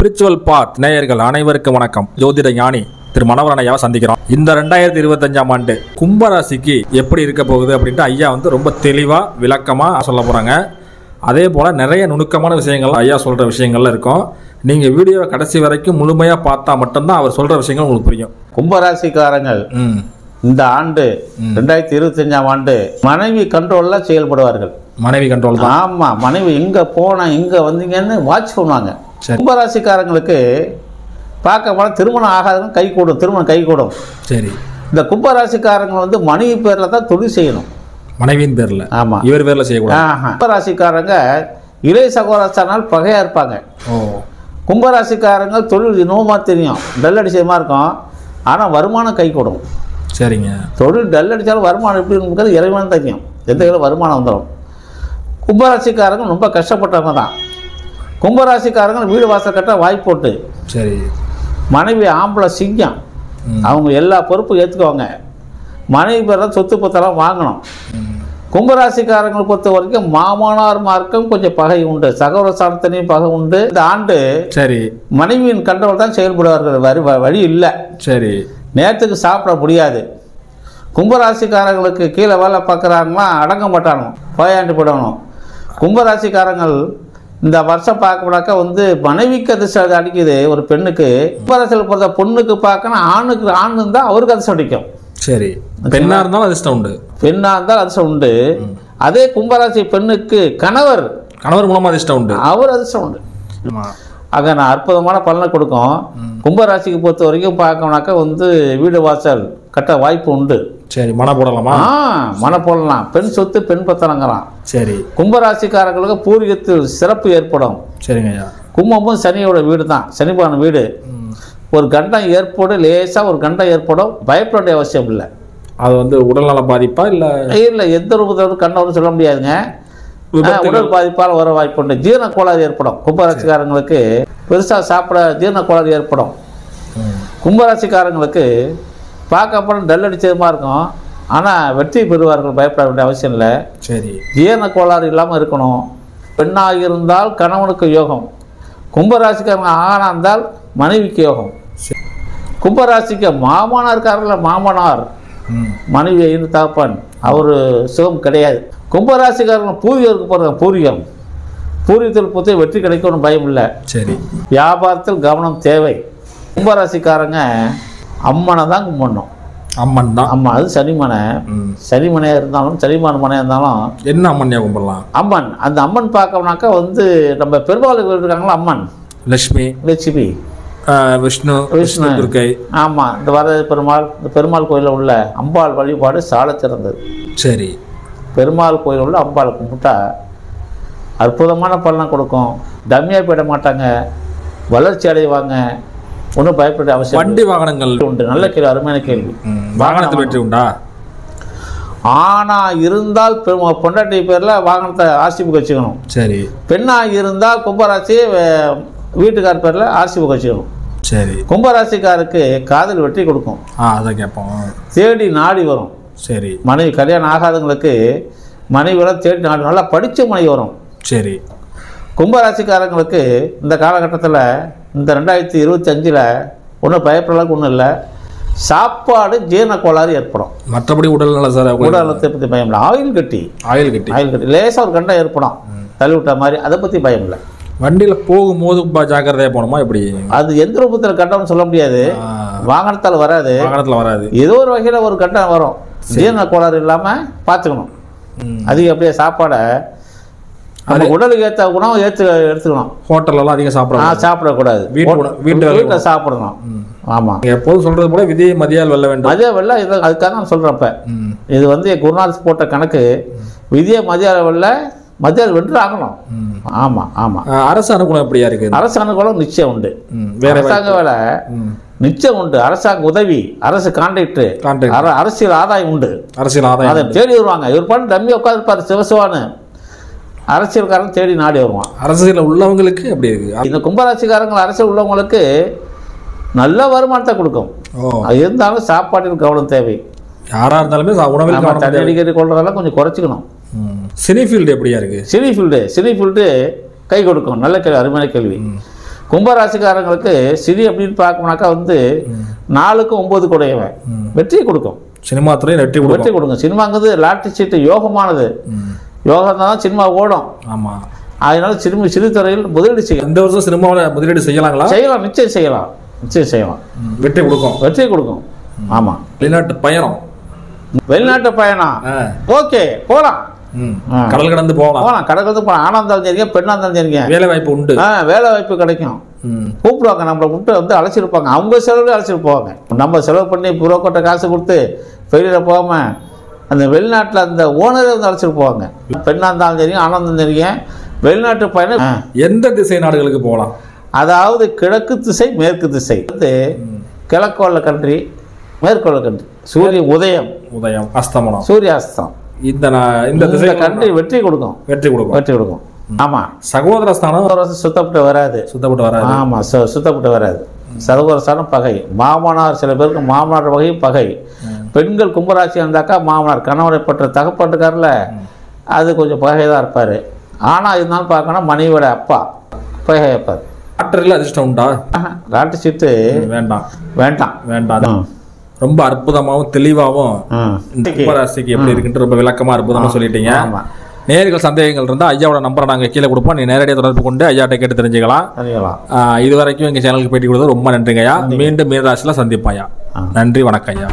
Spiritual பாத் நேயர்கள் அனைவருக்கும் வணக்கம். ஜோதிட ஞானி திரு மனோகரன் ஐயாவை சந்திக்கிறோம். இந்த 2025ஆம் ஆண்டு கும்பராசிக்கு எப்படி இருக்க போகுது அப்படின்ட்டு ஐயா ரொம்ப தெளிவாக விளக்கமாக சொல்ல போகிறாங்க. அதே போல் நிறைய நுணுக்கமான விஷயங்கள் ஐயா சொல்கிற விஷயங்கள்ல இருக்கும். நீங்கள் வீடியோவை கடைசி வரைக்கும் முழுமையாக பார்த்தா மட்டும்தான் அவர் சொல்கிற விஷயங்கள் உங்களுக்கு புரியும். கும்பராசிக்காரங்கள் இந்த ஆண்டு 2025ஆம் ஆண்டு மனைவி கண்ட்ரோல்ல செயல்படுவார்கள். மனைவி கண்ட்ரோல் தான். ஆமா, மனைவி எங்க போனா எங்க வந்தீங்கன்னு வாட்ச் பண்ணுவாங்க. கும்பராசிக்காரங்களுக்கு பார்க்க போனா திருமணம் ஆகாதவங்க கை கூடும், திருமணம் கை கூடும். சரி, இந்த கும்பராசிக்காரங்க மனைவி பேர்ல தான் தொழில் செய்யணும். மனைவியின் பேர்ல. ஆமா, இவர் பேர்ல செய்யக்கூடாது. கும்பராசிக்காரங்க இளைய சகோதரனால் பகையா இருப்பாங்க. கும்பராசிக்காரங்க தொழில் நோமா தெரியும், டல் அடிச்சமா இருக்கும், ஆனா வருமானம் கை கூடும். சரிங்க. தொழில் டல் அடித்தாலும் வருமானம் எப்படி இருக்கிறது இறைவன் தெரியும். எந்த கையில் வருமானம் வந்துடும். கும்பராசிக்காரங்க ரொம்ப கஷ்டப்பட்டவங்க தான். கும்பராசிக்காரங்க வீடு வாசல் கட்ட வாய்ப்பு போட்டு, சரி, மனைவி ஆம்பளை சிங்கம், அவங்க எல்லா பொறுப்பும் ஏற்றுக்குவாங்க. மனைவி பேர் சொத்து பத்தெல்லாம் வாங்கணும். கும்பராசிக்காரங்களை பொறுத்த வரைக்கும் மாமனார் மார்க்கம் கொஞ்சம் பகை உண்டு, சகோதர சாணத்தினையும் பகை உண்டு. இந்த ஆண்டு சரி மனைவியின் கண்ட்ரோல் தான் செயல்படுவார்கள், வழி இல்லை. சரி, நேரத்துக்கு சாப்பிட முடியாது. கும்பராசிக்காரங்களுக்கு கீழே வேலை பார்க்குறாங்கன்னா அடங்க மாட்டானோ, போயாண்டு போடணும். கும்பராசிக்காரங்கள் இந்த வருஷம் பார்க்கக்கூடாக்கா மனைவிக்கு அதிர்ஷ்டம் அடிக்குது ஒரு பெண்ணுக்கு. கும்பராசியில் பிறந்த பொண்ணுக்கு பார்க்கணும், ஆணுக்கு ஆண் இருந்தால் அவருக்கு அதிர்ஷ்டம் அடிக்கும். சரி, பெண்ணா இருந்தாலும் அதிர்ஷ்டம் உண்டு. பெண்ணா இருந்தால் அதிர்ஷ்டம் உண்டு. அதே கும்பராசி பெண்ணுக்கு கணவர் மூலமா அதிர்ஷ்டம் உண்டு, அவர் அதிர்ஷ்டம் உண்டு. ஆக நான் அற்புதமான பலனை கொடுக்கும். கும்பராசிக்கு பொறுத்த வரைக்கும் பார்க்கணும்னாக்கா வீடு வாசல் கட்ட வாய்ப்பு உண்டு. சரி, மன போடலாமா? மன போடலாம். பெண் சொத்து பெண் பத்தனங்கலாம். சரி, கும்பராசிக்காரங்களுக்கு பூர்வீகத்தில் சிறப்பு ஏற்படும். சரிங்க ஐயா. கும்பமும் சனியோட வீடு தான், சனிபான வீடு. ஒரு கண்டம் ஏற்படும், லேசாக ஒரு கண்டம் ஏற்படும், பயப்பட வேண்டிய அவசியம் இல்லை. அது உடல்நல பாதிப்பா இல்லை? இல்லை, எந்த ரூபத்தில் கண்டம்னு சொல்ல முடியாதுங்க. உடல் பாதிப்பால் வர வாய்ப்பு உண்டு. ஜீரண கோளாறு ஏற்படும். கும்பராசிக்காரங்களுக்கு பெருசாக சாப்பிட ஜீரண கோளாறு ஏற்படும். கும்பராசிக்காரங்களுக்கு பார்க்க போனால் டல் அடிச்சதுமா இருக்கும், ஆனால் வெற்றி பெறுவார்கள், பயப்பட வேண்டிய அவசியம் இல்லை. சரி, ஜீரண கோளாறு இல்லாமல் இருக்கணும். பெண்ணாக இருந்தால் கணவனுக்கு யோகம். கும்பராசிக்காரங்க ஆணாக இருந்தால் மனைவிக்கு யோகம். கும்பராசிக்கு மாமனார் இருக்காருல்ல, மாமனார் மனைவி ஐந்து தாப்பன், அவர் சுகம் கிடையாது. கும்பராசிக்காரங்க பூர்வீகருக்கு போகிறாங்க, பூர்வீகத்தில் பொறுத்த வெற்றி கிடைக்கும்னு பயம் இல்லை. சரி, வியாபாரத்தில் கவனம் தேவை. கும்பராசிக்காரங்க அம்மனை தான் கும்பிடணும். அம்மன் தான். அம்மா அது சனிமனை. சனிமனையாக இருந்தாலும் சனிமான மனையாக இருந்தாலும் என்ன அம்மனையா கும்பிடலாம்? அம்மன். அந்த அம்மன் பார்க்கணும்னாக்கா நம்ம பெருமாள் இருக்காங்களா, அம்மன் லட்சுமி, விஷ்ணு, துர்க்கை. ஆமாம், இந்த வரத பெருமாள், இந்த பெருமாள் கோயிலில் உள்ள அம்பாள் வழிபாடு சால சிறந்தது. சரி, பெருமாள் கோயில் உள்ள அம்பாளை கும்பிட்டா அற்புதமான பலனை கொடுக்கும். டம்மியாக போயிட மாட்டாங்க, வளர்ச்சி அடைவாங்க. ஒன்றும் பயப்பட அவசியம். வண்டி வாகனங்கள் உண்டு. நல்ல கேள்வி, அருமையான கேள்வி. வாகனத்தில் வெற்றி உண்டா? ஆணா இருந்தால் பொண்டாட்டி பேரில் வாகனத்தை ஆர்சிபுக்கு வச்சுக்கணும். சரி, பெண்ணாக இருந்தால் கும்பராசி வீட்டுக்கார் பேரில் ஆர்சிபுக்கு வச்சுக்கணும். சரி, கும்பராசிக்காருக்கு காதல் வெற்றி கொடுக்கும். அதான் கேட்போம். தேடி நாடி வரும். சரி, மனைவி கல்யாணம் ஆகாதவங்களுக்கு மனைவியெல்லாம் தேடி நாடி, நல்லா படித்த மனைவி வரும். சரி, கும்பராசிக்காரங்களுக்கு இந்த காலகட்டத்தில் இந்த 2025 ஒன்றும் பயப்படலாம் ஒன்றும் இல்லை. சாப்பாடு ஜீரண கோளாறு ஏற்படும். மற்றபடி உடல்நல சார், உடல்நலத்தை பற்றி பயம் இல்லை. ஆயில் கட்டி லேசாக ஒரு கண்டம் ஏற்படும், தள்ளி விட்ட மாதிரி, அதை பற்றி பயம் இல்லை. வண்டியில் போகும்போது ஜாக்கிரதையாக போகணுமா எப்படி? அது எந்த ரூபத்தில் கண்டம்னு சொல்ல முடியாது. வாகனத்தில் வராது. ஏதோ ஒரு வகையில் ஒரு கண்டம் வரும். ஜீரண கோளாறு இல்லாமல் பார்த்துக்கணும். அதிகம் அப்படியே சாப்பாடை நம்ம உடலுக்கு ஏற்ற உணவு எடுத்துக்கணும். ஹோட்டலெல்லாம் அதிகம் சாப்பிடக்கூடாது. வீட்டில் சாப்பிடணும். ஆமாம், எப்போதும் சொல்கிறது போல விதியை மதியால் வெல்ல வேண்டும். அதுக்காக நான் சொல்கிறப்ப இது குருநாத் போட்ட கணக்கு. விதியை மதியால் வென்று ஆகணும். ஆமாம் ஆமாம். அரசு அனுகூலம் எப்படியா இருக்கு? அரசு அனுகூலம் நிச்சயம் உண்டு. அரசாங்க வேலை நிச்சயம் உண்டு. அரசாங்க உதவி, அரசு கான்ட்ராக்ட், அரசியல் ஆதாயம் உண்டு. அதை தேடி வருவாங்க. இவர் பண்ணி டம்மி உட்காந்துருப்பாரு சிவசிவான்னு, அரசியல்காரன் தேடி நாடி வருவான். அரசியல் உள்ளவங்களுக்கு எப்படி இருக்கு? இந்த கும்பராசிக்காரங்கள் அரசியல் உள்ளவங்களுக்கு நல்ல வருமானத்தை கொடுக்கும். இருந்தாலும் சாப்பாட்டில் கவனம் தேவை. யாராக இருந்தாலுமே உணவில் தண்ணி அடிக்கடி கொள்றதெல்லாம் கொஞ்சம் குறைச்சிக்கணும். சினி ஃபீல்டு எப்படியா இருக்கு? சினி ஃபீல்டு கை கொடுக்கும். நல்ல கேள்வி, அருமையான கேள்வி. கும்பராசிக்காரங்களுக்கு சிறி அப்படின்னு பார்க்கணும்னாக்கா வந்து 4க்கு 9 கூடையவன் வெற்றி கொடுக்கும். சினிமா துறையில் வெற்றி கொடுக்கும். சினிமாங்கிறது லாட்டரி சீட்டு யோகமானது. யோகம் தான் சினிமா ஓடும். ஆமாம். அதனால சிறு துறையில் முதலீடு செய்யலாம். இந்த வருஷம் சினிமாவில் முதலீடு செய்யலாங்களா? செய்யலாம், நிச்சயம் செய்யலாம். வெற்றி கொடுக்கும். ஆமாம். வெளிநாட்டு பயணம் ஓகே, போகலாம். கடல் கடந்து போகலாம். கடல் கடந்து போகலாம். ஆணா இருந்தாலும் சரிங்க, பெண்ணா இருந்தாலும் சரிங்க. வேலை வாய்ப்பு உண்டு. வேலை வாய்ப்பு கிடைக்கும். கூப்பிடுவாங்க, நம்மளை கூப்பிட்டு வந்து அழைச்சிருப்பாங்க. அவங்க செலவுல அழைச்சிட்டு போவாங்க. நம்ம செலவு பண்ணி புரோக்கோட்டை காசு கொடுத்து வெளியில் போகாமல் அந்த வெளிநாட்டில் அந்த ஓனரே வந்து அழைச்சிட்டு போவாங்க. பெண்ணாக இருந்தாலும் சரிங்க, ஆணா இருந்தாலும் சரிங்க. வெளிநாட்டு பயணம் எந்த திசை நாடுகளுக்கு போகலாம்? அதாவது கிழக்கு திசை, மேற்கு திசை. வந்து கிழக்கோள கண்ட்ரி, மேற்கோள கண்ட்ரி. சூரிய உதயம், அஸ்தமனம், சூரியாஸ்தம். இந்த திசை கண்ட்ரி வெற்றி கொடுக்கும். ஆமா. சகோதர ஸ்தானம் சுத்தப்பட்டு வராது. ஆமா, சுத்தப்பட்டு வராது. சகோதர ஸ்தானம் பகை. மாமனார், சில பேருக்கு மாமனார் வகை பகை. பெண்கள் கும்பராசி இருந்தாக்கா மாமனார் கணவனை பற்ற தகப்பட்டுக்காரில் அது கொஞ்சம் பகைதான் இருப்பார். ஆனால் இருந்தாலும் பார்க்கணும் மனைவியோட அப்பா பகை வைப்பார். லாட்டரியில் அதிர்ஷ்டம் உண்டா? லாட்டரி சீட்டு வேண்டாம். ரொம்ப அற்புதமாகவும் தெளிவாகவும் கும்பராசிக்கு எப்படி இருக்குன்ட்டு ரொம்ப விளக்கமாக அற்புதமாக சொல்லிட்டீங்க. நேயர்கள் சந்தேகங்கள் இருந்தால் ஐயாவோட நம்பரை நாங்கள் கீழே கொடுப்போம். நீ நேரடியாக தொடர்பு கொண்டு ஐயாட்ட கேட்டு தெரிஞ்சுக்கலாம். இது வரைக்கும் எங்கள் சேனலுக்கு பேட்டி கொடுத்தது ரொம்ப நன்றிங்க ஐயா. மீண்டும் மீனராசியில் சந்திப்போம் ஐயா. நன்றி, வணக்கம் ஐயா.